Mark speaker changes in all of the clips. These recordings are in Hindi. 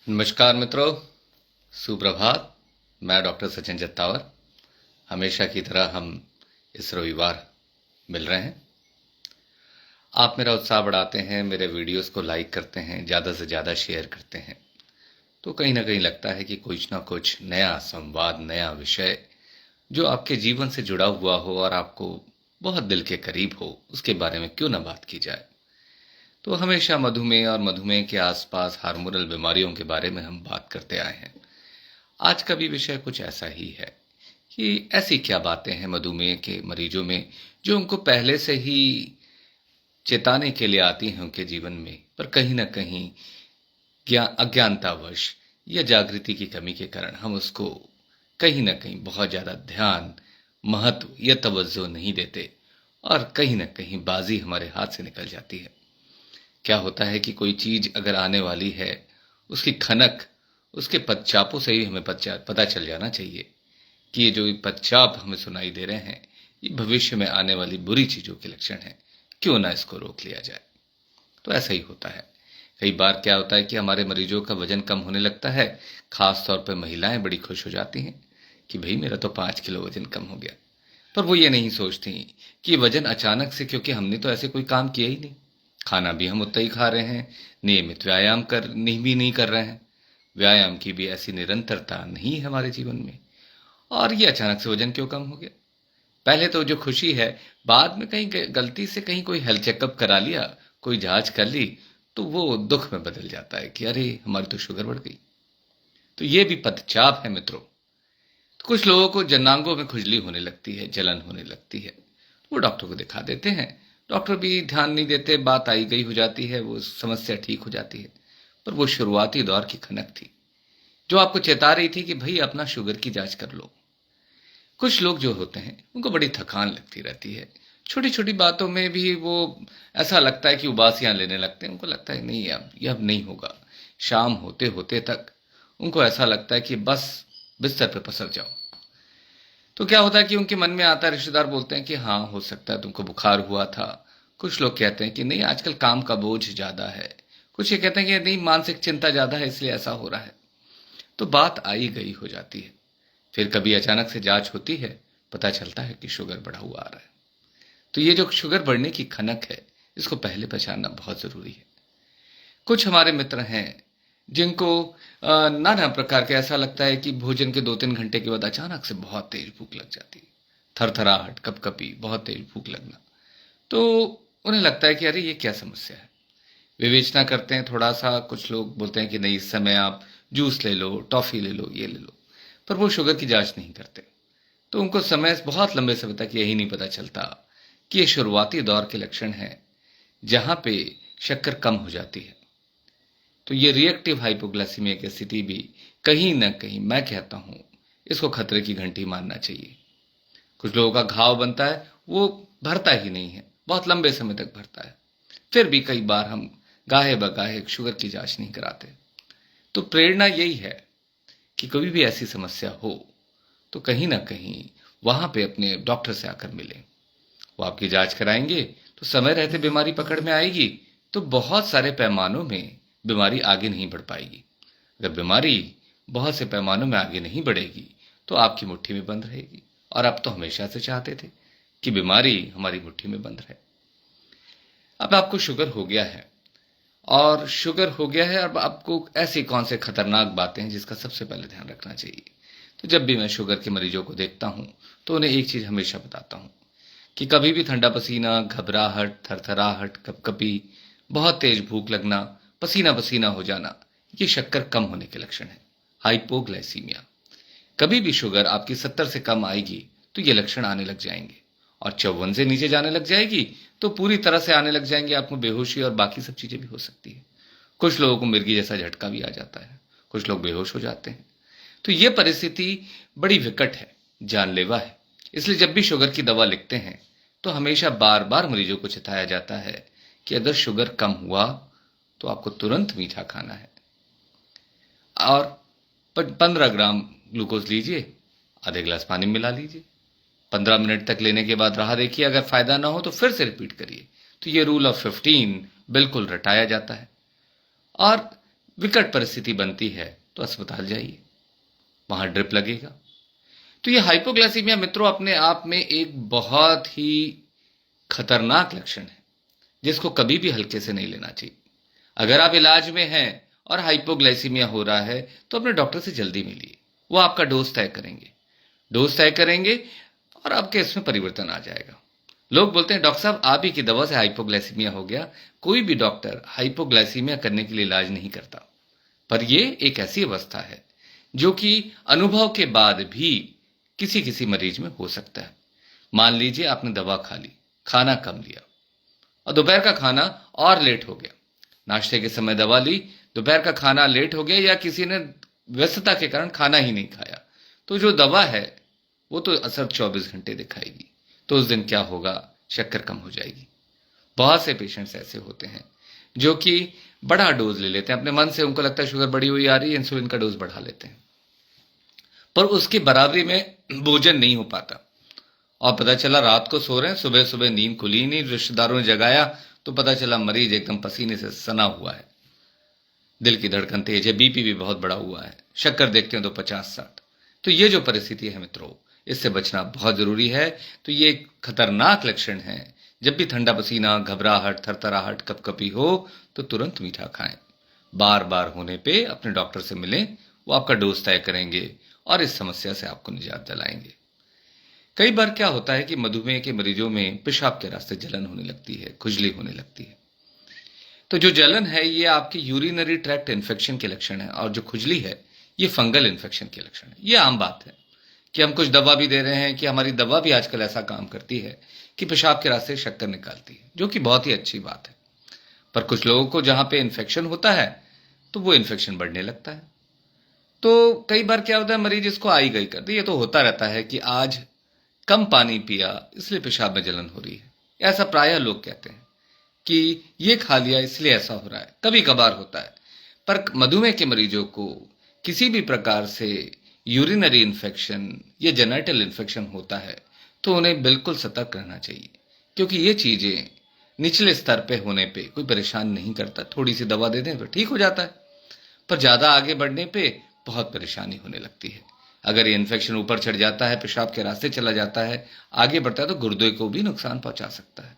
Speaker 1: नमस्कार मित्रों, सुप्रभात। मैं डॉक्टर सचिन जत्तावर। हमेशा की तरह हम इस रविवार मिल रहे हैं। आप मेरा उत्साह बढ़ाते हैं, मेरे वीडियोस को लाइक करते हैं, ज़्यादा से ज़्यादा शेयर करते हैं, तो कहीं ना कहीं लगता है कि कुछ ना कुछ नया संवाद, नया विषय जो आपके जीवन से जुड़ा हुआ हो और आपको बहुत दिल के करीब हो, उसके बारे में क्यों ना बात की जाए। तो हमेशा मधुमेह और मधुमेह के आसपास हार्मोनल बीमारियों के बारे में हम बात करते आए हैं। आज का भी विषय कुछ ऐसा ही है कि ऐसी क्या बातें हैं मधुमेह के मरीजों में जो उनको पहले से ही चेताने के लिए आती हैं उनके जीवन में, पर कहीं ना कहीं अज्ञानतावश या जागृति की कमी के कारण हम उसको कहीं ना कहीं बहुत ज्यादा ध्यान, महत्व या तवज्जो नहीं देते और कहीं ना कहीं बाजी हमारे हाथ से निकल जाती है। क्या होता है कि कोई चीज अगर आने वाली है, उसकी खनक, उसके पदचापों से ही हमें पता चल जाना चाहिए कि ये जो पदचाप हमें सुनाई दे रहे हैं, ये भविष्य में आने वाली बुरी चीजों के लक्षण हैं। क्यों ना इसको रोक लिया जाए। तो ऐसा ही होता है। कई बार क्या होता है कि हमारे मरीजों का वजन कम होने लगता है। खास तौर पर महिलाएं बड़ी खुश हो जाती हैं कि भाई मेरा तो 5 किलो वजन कम हो गया। पर वो ये नहीं सोचती कि वजन अचानक से, क्योंकि हमने तो ऐसे कोई काम किया ही नहीं। खाना भी हम उतना ही खा रहे हैं, नियमित व्यायाम कर नहीं कर रहे हैं, व्यायाम की भी ऐसी निरंतरता नहीं है हमारे जीवन में। और ये अचानक से वजन क्यों कम हो गया? पहले तो जो खुशी है, बाद में कहीं गलती से कहीं कोई हेल्थ चेकअप करा लिया, कोई जांच कर ली, तो वो दुख में बदल जाता है कि अरे हमारी तो शुगर बढ़ गई। तो ये भी पदचाप है मित्रों। तो कुछ लोगों को जनांगों में खुजली होने लगती है, जलन होने लगती है, वो डॉक्टर को दिखा देते हैं। डॉक्टर भी ध्यान नहीं देते, बात आई गई हो जाती है, वो समस्या ठीक हो जाती है। पर वो शुरुआती दौर की खनक थी जो आपको चेता रही थी कि भाई अपना शुगर की जांच कर लो। कुछ लोग जो होते हैं उनको बड़ी थकान लगती रहती है, छोटी छोटी बातों में भी वो ऐसा लगता है कि उबासियां लेने लगते हैं। उनको लगता है नहीं, अब ये अब नहीं होगा। शाम होते होते तक उनको ऐसा लगता है कि बस बिस्तर पे पसर जाओ। तो क्या होता है कि उनके मन में आता है, रिश्तेदार बोलते हैं कि हाँ हो सकता है तुमको बुखार हुआ था। कुछ लोग कहते हैं कि नहीं आजकल काम का बोझ ज्यादा है। कुछ ये कहते हैं कि नहीं मानसिक चिंता ज्यादा है इसलिए ऐसा हो रहा है। तो बात आई गई हो जाती है। फिर कभी अचानक से जांच होती है, पता चलता है कि शुगर बढ़ा हुआ आ रहा है। तो ये जो शुगर बढ़ने की खनक है, इसको पहले पहचानना बहुत जरूरी है। कुछ हमारे मित्र हैं जिनको नाना प्रकार के ऐसा लगता है कि भोजन के 2-3 घंटे के बाद अचानक से बहुत तेज भूख लग जाती है। थरथराहट, कपकपी, बहुत तेज भूख लगना। तो उन्हें लगता है कि अरे ये क्या समस्या है। विवेचना करते हैं थोड़ा सा। कुछ लोग बोलते हैं कि नहीं इस समय आप जूस ले लो, टॉफी ले लो, ये ले लो। पर वो शुगर की जांच नहीं करते। तो उनको समय, बहुत लंबे समय तक यही नहीं पता चलता कि ये शुरुआती दौर के लक्षण हैं जहां पे शक्कर कम हो जाती है। तो ये रिएक्टिव हाइपोग्लाइसीमिया की स्थिति भी कहीं ना कहीं, मैं कहता हूं, इसको खतरे की घंटी मानना चाहिए। कुछ लोगों का घाव बनता है, वो भरता ही नहीं है, बहुत लंबे समय तक भरता है। फिर भी कई बार हम गाहे बगाहे शुगर की जांच नहीं कराते। तो प्रेरणा यही है कि कभी भी ऐसी समस्या हो तो कहीं ना कहीं वहां पे अपने डॉक्टर से आकर मिलें। वो आपकी जांच कराएंगे, तो समय रहते बीमारी पकड़ में आएगी, तो बहुत सारे पैमानों में बीमारी आगे नहीं बढ़ पाएगी। अगर बीमारी बहुत से पैमानों में आगे नहीं बढ़ेगी तो आपकी मुट्ठी में बंद रहेगी। और आप तो हमेशा से चाहते थे कि बीमारी हमारी मुट्ठी में बंद रहे। अब आपको शुगर हो गया है, और शुगर हो गया है, अब आपको ऐसी कौन से खतरनाक बातें हैं जिसका सबसे पहले ध्यान रखना चाहिए। तो जब भी मैं शुगर के मरीजों को देखता हूं तो उन्हें एक चीज हमेशा बताता हूं कि कभी भी ठंडा पसीना, घबराहट, थरथराहट, कपकपी, बहुत तेज भूख लगना, पसीना पसीना हो जाना, ये शक्कर कम होने के लक्षण है, हाइपोग्लाइसीमिया। कभी भी शुगर आपकी 70 से कम आएगी तो ये लक्षण आने लग जाएंगे। और 54 से नीचे जाने लग जाएगी तो पूरी तरह से आने लग जाएंगे, आपको बेहोशी और बाकी सब चीजें भी हो सकती है। कुछ लोगों को मिर्गी जैसा झटका भी आ जाता है, कुछ लोग बेहोश हो जाते हैं। तो ये परिस्थिति बड़ी विकट है, जानलेवा है। इसलिए जब भी शुगर की दवा लिखते हैं तो हमेशा बार बार मरीजों को चिताया जाता है कि अगर शुगर कम हुआ तो आपको तुरंत मीठा खाना है और 15 ग्राम ग्लूकोज लीजिए, आधे गिलास पानी मिला लीजिए, 15 मिनट तक लेने के बाद राह देखिए, अगर फायदा ना हो तो फिर से रिपीट करिए। तो ये रूल ऑफ 15 बिल्कुल रटाया जाता है। और विकट परिस्थिति बनती है तो अस्पताल जाइए, वहां ड्रिप लगेगा। तो ये हाइपोग्लाइसीमिया मित्रों अपने आप में एक बहुत ही खतरनाक लक्षण है, जिसको कभी भी हल्के से नहीं लेना चाहिए। अगर आप इलाज में हैं और हाइपोग्लाइसीमिया हो रहा है तो अपने डॉक्टर से जल्दी मिलिए, वो आपका डोज तय करेंगे, और आपके इसमें परिवर्तन आ जाएगा। लोग बोलते हैं डॉक्टर साहब आप ही की दवा से हाइपोग्लाइसीमिया हो गया। कोई भी डॉक्टर हाइपोग्लाइसीमिया करने के लिए इलाज नहीं करता, पर यह एक ऐसी अवस्था है जो कि अनुभव के बाद भी किसी किसी मरीज में हो सकता है। मान लीजिए आपने दवा खा ली, खाना कम लिया और दोपहर का खाना और लेट हो गया, नाश्ते के समय दवा ली, दोपहर का खाना लेट हो गया, या किसी ने व्यस्तता के कारण खाना ही नहीं खाया, तो जो दवा है वो तो असर 24 घंटे दिखाएगी। तो उस दिन क्या होगा, शक्कर कम हो जाएगी। बहुत से पेशेंट्स ऐसे होते हैं जो कि बड़ा डोज ले लेते हैं अपने मन से, उनको लगता है शुगर बढ़ी हुई आ रही है, इंसुलिन का डोज बढ़ा लेते हैं, पर उसकी बराबरी में भोजन नहीं हो पाता। और पता चला रात को सो रहे हैं, सुबह सुबह नींद खुली नहीं, रिश्तेदारों ने जगाया तो पता चला मरीज एकदम पसीने से सना हुआ है, दिल की धड़कन तेज है, बीपी भी बहुत बड़ा हुआ है, शक्कर देखते हैं तो 50-60। तो ये जो परिस्थिति है मित्रों, इससे बचना बहुत जरूरी है। तो ये एक खतरनाक लक्षण है। जब भी ठंडा पसीना, घबराहट, थरथराहट, कपकपी हो तो तुरंत मीठा खाएं। बार बार होने पे अपने डॉक्टर से मिलें, वो आपका डोज तय करेंगे और इस समस्या से आपको निजात दिलाएंगे। कई बार क्या होता है कि मधुमेह के मरीजों में पेशाब के रास्ते जलन होने लगती है, खुजली होने लगती है। तो जो जलन है ये आपकी यूरिनरी ट्रैक्ट इन्फेक्शन के लक्षण है, और जो खुजली है ये फंगल इन्फेक्शन के लक्षण है। ये आम बात है कि हम कुछ दवा भी दे रहे हैं, कि हमारी दवा भी आजकल ऐसा काम करती है कि पेशाब के रास्ते शक्कर निकालती है, जो कि बहुत ही अच्छी बात है। पर कुछ लोगों को जहां पे इन्फेक्शन होता है तो वो इन्फेक्शन बढ़ने लगता है। तो कई बार क्या होता है, मरीज इसको आई गई करते, ये तो होता रहता है कि आज कम पानी पिया इसलिए पेशाब में जलन हो रही है, ऐसा प्रायः लोग कहते हैं कि ये खा लिया इसलिए ऐसा हो रहा है। कभी कभार होता है, पर मधुमेह के मरीजों को किसी भी प्रकार से यूरिनरी इन्फेक्शन या जेनिटल इन्फेक्शन होता है तो उन्हें बिल्कुल सतर्क रहना चाहिए, क्योंकि ये चीजें निचले स्तर पे होने पे कोई परेशान नहीं करता, थोड़ी सी दवा दे दें तो ठीक हो जाता है, पर ज्यादा आगे बढ़ने पे बहुत परेशानी होने लगती है। अगर ये इन्फेक्शन ऊपर चढ़ जाता है, पेशाब के रास्ते चला जाता है, आगे बढ़ता है तो गुर्दे को भी नुकसान पहुंचा सकता है।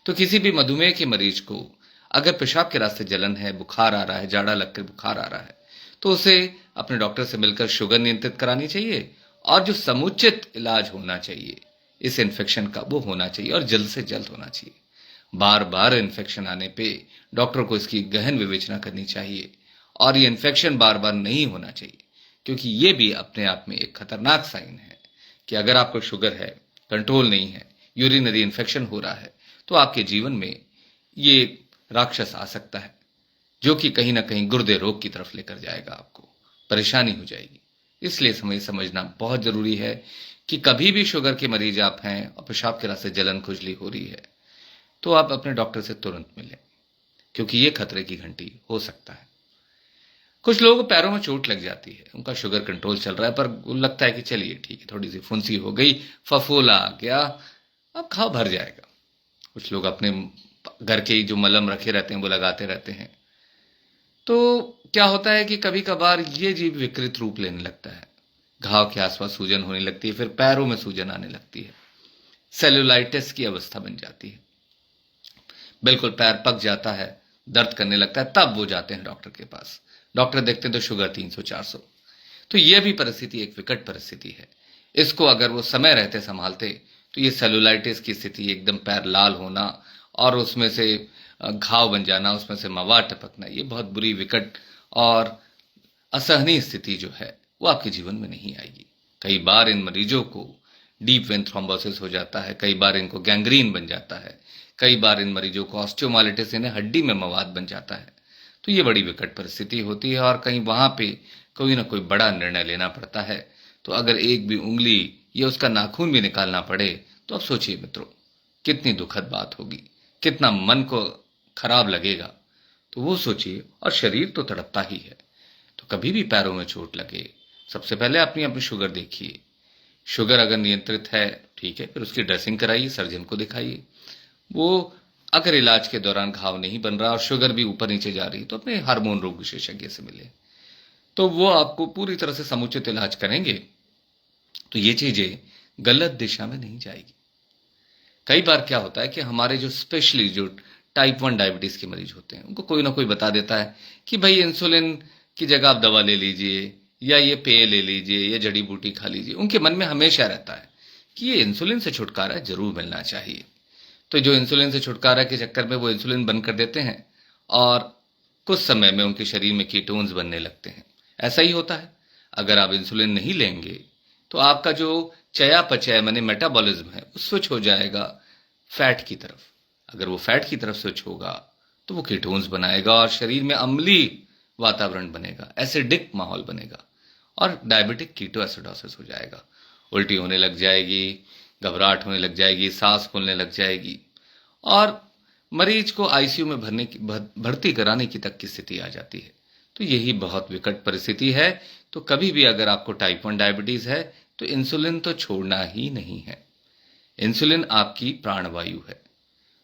Speaker 1: तो किसी भी मधुमेह के मरीज को अगर पेशाब के रास्ते जलन है, बुखार आ रहा है, जाड़ा लगकर बुखार आ रहा है, तो उसे अपने डॉक्टर से मिलकर शुगर नियंत्रित करानी चाहिए, और जो समुचित इलाज होना चाहिए इस इन्फेक्शन का वो होना चाहिए, और जल्द से जल्द होना चाहिए। बार बार इन्फेक्शन आने पे डॉक्टर को इसकी गहन विवेचना करनी चाहिए, और ये इन्फेक्शन बार बार नहीं होना चाहिए, क्योंकि ये भी अपने आप में एक खतरनाक साइन है कि अगर आपको शुगर है, कंट्रोल नहीं है, यूरिनरी इन्फेक्शन हो रहा है, तो आपके जीवन में ये राक्षस आ सकता है, जो कि कहीं ना कहीं गुर्दे रोग की तरफ लेकर जाएगा, आपको परेशानी हो जाएगी। इसलिए समझना बहुत जरूरी है कि कभी भी शुगर के मरीज आप हैं और पेशाब के रास्ते जलन खुजली हो रही है तो आप अपने डॉक्टर से तुरंत मिलें, क्योंकि ये खतरे की घंटी हो सकता है। कुछ लोगों को पैरों में चोट लग जाती है, उनका शुगर कंट्रोल चल रहा है, पर लगता है कि चलिए ठीक है, थोड़ी सी फुंसी हो गई, फफोला आ गया, अब घाव भर जाएगा। कुछ लोग अपने घर के ही जो मलहम रखे रहते हैं वो लगाते रहते हैं। तो क्या होता है कि कभी कभार ये जीव विकृत रूप लेने लगता है, घाव के आसपास सूजन होने लगती है, फिर पैरों में सूजन आने लगती है, सेलुलाइटिस की अवस्था बन जाती है, बिल्कुल पैर पक जाता है, दर्द करने लगता है, तब वो जाते हैं डॉक्टर के पास। डॉक्टर देखते हैं तो शुगर 300-400। तो यह भी परिस्थिति एक विकट परिस्थिति है। इसको अगर वो समय रहते संभालते तो ये सेलुलाइटिस की स्थिति, एकदम पैर लाल होना और उसमें से घाव बन जाना, उसमें से मवाद टपकना, ये बहुत बुरी, विकट और असहनीय स्थिति जो है वो आपके जीवन में नहीं आएगी। कई बार इन मरीजों को डीप वेन थ्रोम्बोसिस हो जाता है, कई बार इनको गैंग्रीन बन जाता है, कई बार इन मरीजों को ऑस्टियोमाइलिटिस, इन्हें हड्डी में मवाद बन जाता है। तो ये बड़ी विकट परिस्थिति होती है, और कहीं वहां पे कोई ना कोई बड़ा निर्णय लेना पड़ता है। तो अगर एक भी उंगली या उसका नाखून भी निकालना पड़े तो अब सोचिए मित्रों, कितनी दुखद बात होगी, कितना मन को खराब लगेगा। तो वो सोचिए, और शरीर तो तड़पता ही है। तो कभी भी पैरों में चोट लगे, सबसे पहले अपनी अपनी शुगर देखिए। शुगर अगर नियंत्रित है ठीक है, फिर उसकी ड्रेसिंग कराइए, सर्जन को दिखाइए। वो अगर इलाज के दौरान घाव नहीं बन रहा और शुगर भी ऊपर नीचे जा रही, तो अपने हार्मोन रोग विशेषज्ञ से मिले, तो वो आपको पूरी तरह से समुचित इलाज करेंगे, तो ये चीजें गलत दिशा में नहीं जाएगी। कई बार क्या होता है कि हमारे जो स्पेशली जो टाइप 1 डायबिटीज के मरीज होते हैं, उनको कोई ना कोई बता देता है कि भाई इंसुलिन की जगह आप दवा ले लीजिए, या ये पेय ले लीजिए, या जड़ी बूटी खा लीजिए। उनके मन में हमेशा रहता है कि ये इंसुलिन से छुटकारा जरूर मिलना चाहिए। तो जो इंसुलिन से छुटकारा के चक्कर में वो इंसुलिन बंद कर देते हैं, और कुछ समय में उनके शरीर में कीटोन्स बनने लगते हैं। ऐसा ही होता है, अगर आप इंसुलिन नहीं लेंगे तो आपका जो चयापचय माने मेटाबॉलिज्म है, वो स्विच हो जाएगा फैट की तरफ। अगर वो फैट की तरफ स्विच होगा तो वो कीटोन्स बनाएगा और शरीर में अम्लीय वातावरण बनेगा, एसिडिक माहौल बनेगा, और डायबिटिक कीटोएसिडोसिस हो जाएगा। उल्टी होने लग जाएगी, घबराहट होने लग जाएगी, सांस फूलने लग जाएगी, और मरीज को आईसीयू में भर्ती कराने की तक की स्थिति आ जाती है। तो यही बहुत विकट परिस्थिति है। तो कभी भी अगर आपको टाइप 1 डायबिटीज है, तो इंसुलिन तो छोड़ना ही नहीं है। इंसुलिन आपकी प्राणवायु है।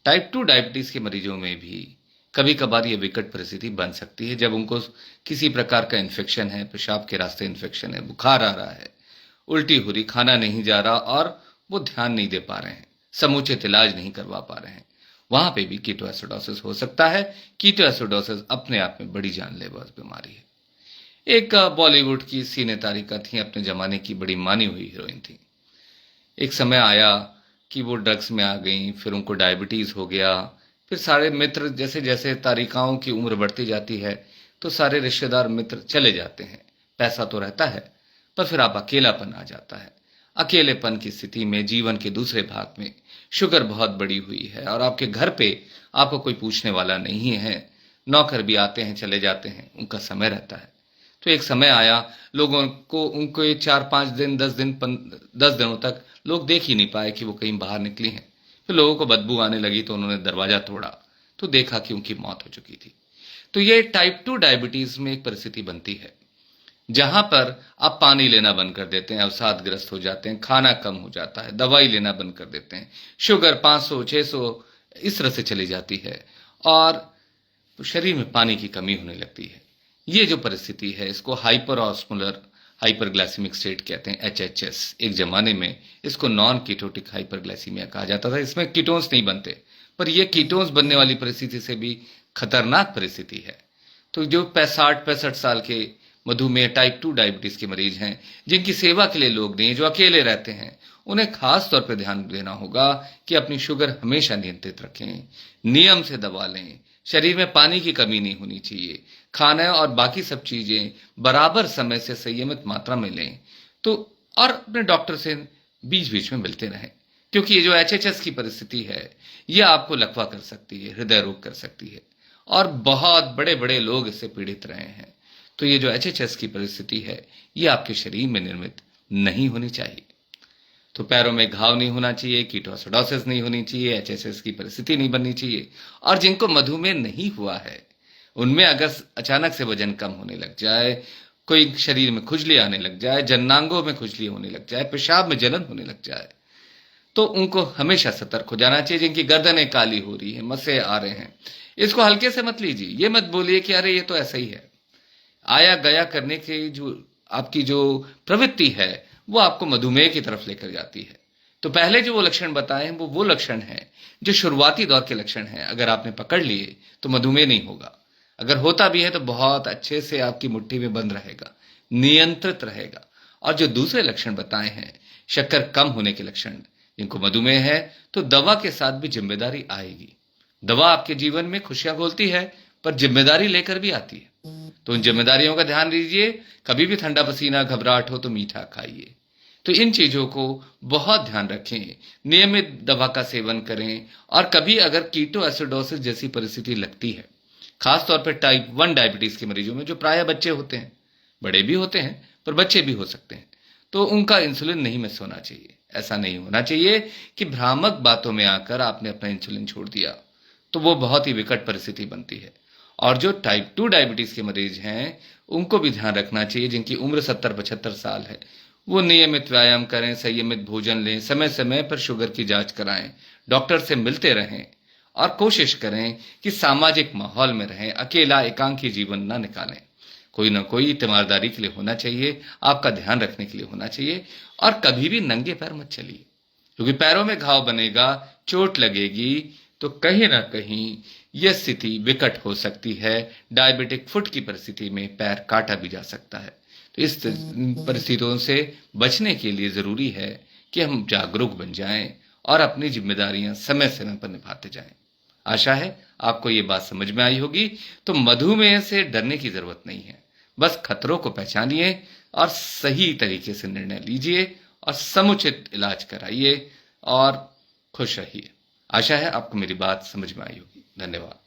Speaker 1: टाइप 2 डायबिटीज के मरीजों में भी कभी कभार ये विकट परिस्थिति बन सकती है, जब उनको किसी प्रकार का इन्फेक्शन है, पेशाब के रास्ते इन्फेक्शन है, बुखार आ रहा है, उल्टी हो रही, खाना नहीं जा रहा, और वो ध्यान नहीं दे पा रहे हैं, समुचित इलाज नहीं करवा पा रहे हैं। वहां पे भी कीटोएसिडोसिस हो सकता है। कीटोएसिडोसिस अपने आप में बड़ी जानलेवा बीमारी है। एक बॉलीवुड की सिने तारिका थी, अपने जमाने की बड़ी मानी हुई हीरोइन थी। एक समय आया कि वो ड्रग्स में आ गई, फिर उनको डायबिटीज हो गया, फिर सारे मित्र, जैसे जैसे तारिकाओं की उम्र बढ़ती जाती है, तो सारे रिश्तेदार मित्र चले जाते हैं। पैसा तो रहता है, पर फिर आप अकेलापन आ जाता है। अकेलेपन की स्थिति में जीवन के दूसरे भाग में शुगर बहुत बड़ी हुई है, और आपके घर पे आपको कोई पूछने वाला नहीं है, नौकर भी आते हैं चले जाते हैं, उनका समय रहता है। तो एक समय आया, लोगों को उनको 4-5 दिन 10 दिनों तक लोग देख ही नहीं पाए कि वो कहीं बाहर निकली हैं। फिर लोगों को बदबू आने लगी, तो उन्होंने दरवाजा तोड़ा, तो देखा कि उनकी मौत हो चुकी थी। तो ये टाइप 2 डायबिटीज में एक परिस्थिति बनती है, जहां पर आप पानी लेना बंद कर देते हैं, अवसादग्रस्त हो जाते हैं, खाना कम हो जाता है, दवाई लेना बंद कर देते हैं, शुगर 500-600 इस तरह से चली जाती है, और शरीर में पानी की कमी होने लगती है। ये जो परिस्थिति है, इसको हाइपर ऑस्मोलर हाइपरग्लाइसेमिक स्टेट कहते हैं, एचएचएस। एक जमाने में इसको नॉन कीटोटिक हाइपरग्लाइसीमिया कहा जाता था। इसमें कीटोन्स नहीं बनते, पर यह कीटोन्स बनने वाली परिस्थिति से भी खतरनाक परिस्थिति है। तो जो 65-65 साल के मधुमेह टाइप 2 डायबिटीज के मरीज हैं, जिनकी सेवा के लिए लोग नहीं, जो अकेले रहते हैं, उन्हें खास तौर पर ध्यान देना होगा कि अपनी शुगर हमेशा नियंत्रित रखें, नियम से दवा लें, शरीर में पानी की कमी नहीं होनी चाहिए, खाना और बाकी सब चीजें बराबर समय से संयमित मात्रा में लें, तो और अपने डॉक्टर से बीच बीच में मिलते रहें। क्योंकि ये जो एचएचएस की परिस्थिति है, ये आपको लकवा कर सकती है, हृदय रोग कर सकती है, और बहुत बड़े बड़े लोग इससे पीड़ित रहे हैं। तो ये जो एचएचएस की परिस्थिति है, ये आपके शरीर में निर्मित नहीं होनी चाहिए। तो पैरों में घाव नहीं होना चाहिए, कीटोएसिडोसिस नहीं होनी चाहिए, एचएचएस की परिस्थिति नहीं बननी चाहिए। और जिनको मधुमेह नहीं हुआ है, उनमें अगर अचानक से वजन कम होने लग जाए, कोई शरीर में खुजली आने लग जाए, जननांगों में खुजली होने लग जाए, पेशाब में जलन होने लग जाए, तो उनको हमेशा सतर्क हो जाना चाहिए। जिनकी गर्दनें काली हो रही है, मसे आ रहे हैं, इसको हल्के से मत लीजिए। ये मत बोलिए कि अरे ये तो ऐसा ही है। आया गया करने की जो आपकी जो प्रवृत्ति है, वो आपको मधुमेह की तरफ लेकर जाती है। तो पहले जो वो लक्षण बताए हैं, वो लक्षण हैं जो शुरुआती दौर के लक्षण हैं। अगर आपने पकड़ लिए तो मधुमेह नहीं होगा। अगर होता भी है तो बहुत अच्छे से आपकी मुट्ठी में बंद रहेगा, नियंत्रित रहेगा। और जो दूसरे लक्षण बताए हैं, शक्कर कम होने के लक्षण, जिनको मधुमेह है, तो दवा के साथ भी जिम्मेदारी आएगी। दवा आपके जीवन में खुशियां घोलती है, पर जिम्मेदारी लेकर भी आती है। तो उन जिम्मेदारियों का ध्यान दीजिए। कभी भी ठंडा पसीना, घबराहट हो तो मीठा खाइए। तो इन चीजों को बहुत ध्यान रखें, नियमित दवा का सेवन करें। और कभी अगर कीटोएसिडोसिस जैसी परिस्थिति लगती है, खासतौर पर टाइप 1 डायबिटीज के मरीजों में, जो प्राय बच्चे होते हैं, बड़े भी होते हैं पर बच्चे भी हो सकते हैं, तो उनका इंसुलिन नहीं मिस होना चाहिए। ऐसा नहीं होना चाहिए कि भ्रामक बातों में आकर आपने अपना इंसुलिन छोड़ दिया, तो वो बहुत ही विकट परिस्थिति बनती है। और जो टाइप 2 डायबिटीज के मरीज हैं, उनको भी ध्यान रखना चाहिए, जिनकी उम्र 70-75 साल है, वो नियमित व्यायाम करें, संयमित भोजन लें, समय समय पर शुगर की जांच कराएं, डॉक्टर से मिलते रहें, और कोशिश करें कि सामाजिक माहौल में रहें, अकेला एकांकी जीवन ना निकालें। कोई ना कोई तीमारदारी के लिए होना चाहिए, आपका ध्यान रखने के लिए होना चाहिए। और कभी भी नंगे पैर मत चलिए, क्योंकि पैरों में घाव बनेगा, चोट लगेगी, तो कहीं ना कहीं यह स्थिति विकट हो सकती है। डायबिटिक फुट की परिस्थिति में पैर काटा भी जा सकता है। तो इस परिस्थितियों से बचने के लिए जरूरी है कि हम जागरूक बन जाएं और अपनी जिम्मेदारियां समय समय पर निभाते जाएं। आशा है आपको ये बात समझ में आई होगी। तो मधुमेह से डरने की जरूरत नहीं है, बस खतरों को पहचानिए और सही तरीके से निर्णय लीजिए और समुचित इलाज कराइए और खुश रहिए। आशा है आपको मेरी बात समझ में आई होगी। धन्यवाद।